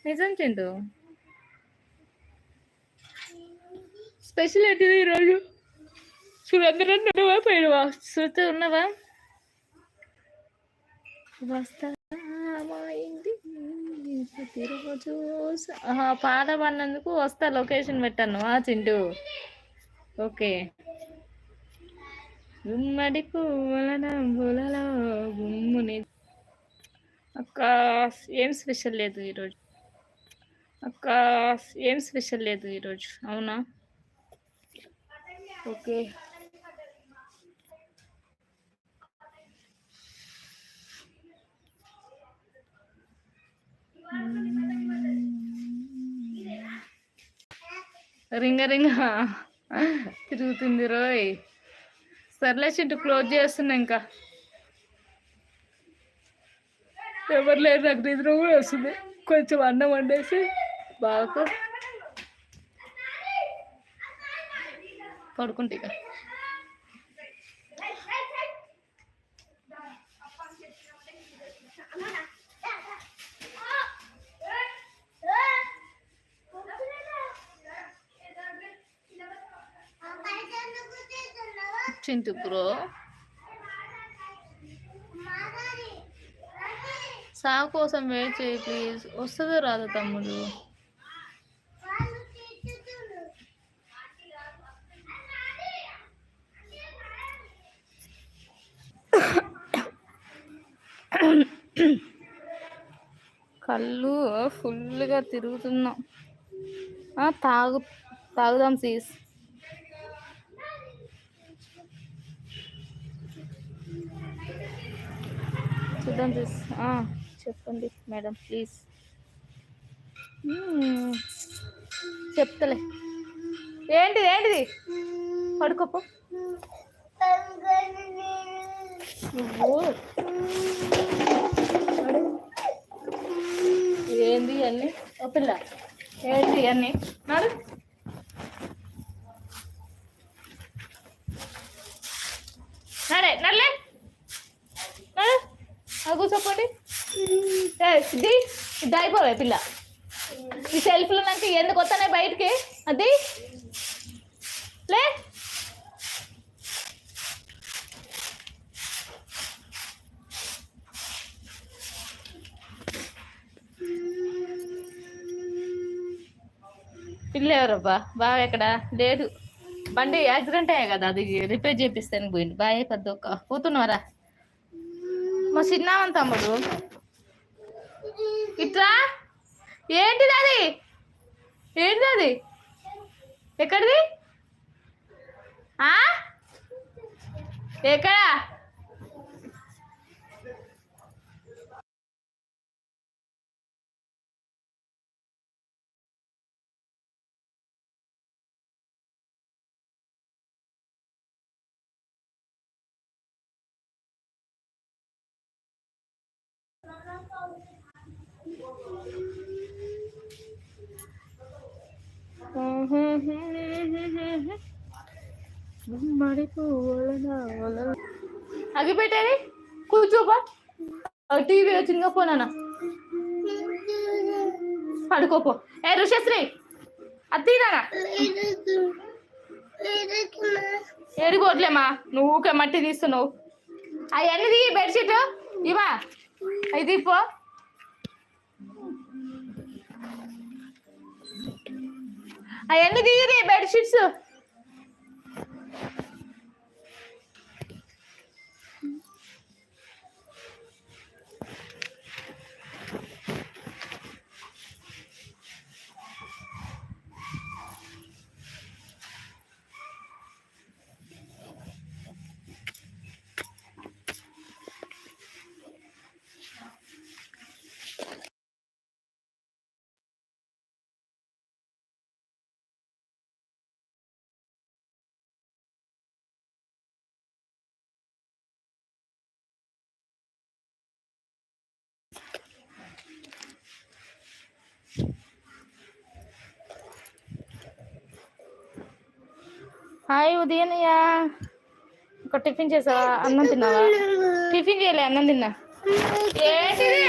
నిజం చింటూ. స్పెషల్ ఏంటిది ఈరోజు? సురేంద్ర ఉన్నావా పోయినవా? శృతి ఉన్నావా? వస్తా మా ఇంటి తిరుగు పాట పాడినందుకు వస్తా, లొకేషన్ పెట్టాను చింటూ. ఓకే. గుమ్మడి పువ్వులలో గుమ్ముని. అక్క ఏం స్పెషల్ లేదు ఈరోజు. అక్క ఏం స్పెషల్ లేదు ఈరోజు. అవునా? ఓకే. రింగ రింగ తిరుగుతుంది రోయ్. సర్లే చింటూ, క్లోజ్ చేస్తున్నా. ఇంకా ఎవరు లేరు, నాకు నిద్ర కూడా వస్తుంది. కొంచెం అన్నం వండేసి బాగా పడుకుంటే ఇక. చింటూ బ్రో, సాగు కోసం వెయిట్ చేయి ప్లీజ్. వస్తుందో రాదు తమ్ముడు? కళ్ళు ఫుల్గా తిరుగుతున్నాం. తాగుదాం సీస్. చూద్దాం సీస్. చెప్పండి మేడం ప్లీజ్. చెప్తలే. ఏంటిది పడుకోపో. ఏంది అన్ని ఓ పిల్ల, ఏంటి అన్ని నాడు. నడే నల్లే కూర్చోపోండి. ఇది అయిపోవే పిల్ల. ఈ సెల్ఫ్లో నాకు ఎందుకు వస్తానే బయటికి? అది లే. పిల్ల ఎవరబ్బా? బాగా ఎక్కడ లేడు. బండి యాక్సిడెంట్ అయ్యా కదా, అది రిపేర్ చేపిస్తాను పోయింది. బాయ్ పెద్దొక్క పోతున్నారా? మా చిన్నామని తమ్ముడు ఇట్రా. ఏంటిది అది? ఎక్కడిది? ఎక్కడ? అగిపెట్టేది కూర్చోపా. టీవీ వచ్చిందిగా పోనా పడుకోపో. ఏ ఋషశ్రీ అత్తిరానా? ఏడుకోవట్లేమా, నువ్వు ఊకే మట్టి తీస్తున్నావు. అవన్నీ బెడ్షీట్ ఇవా, అవి తీపో. అవన్నీ తీయరి బెడ్షీట్స్. హాయ్ ఉదయనయ్య, ఒక టిఫిన్ చేసావా? అన్నం తిన్నావా? టిఫిన్ చేయలే, అన్నం తిన్నా. ఏంటిది?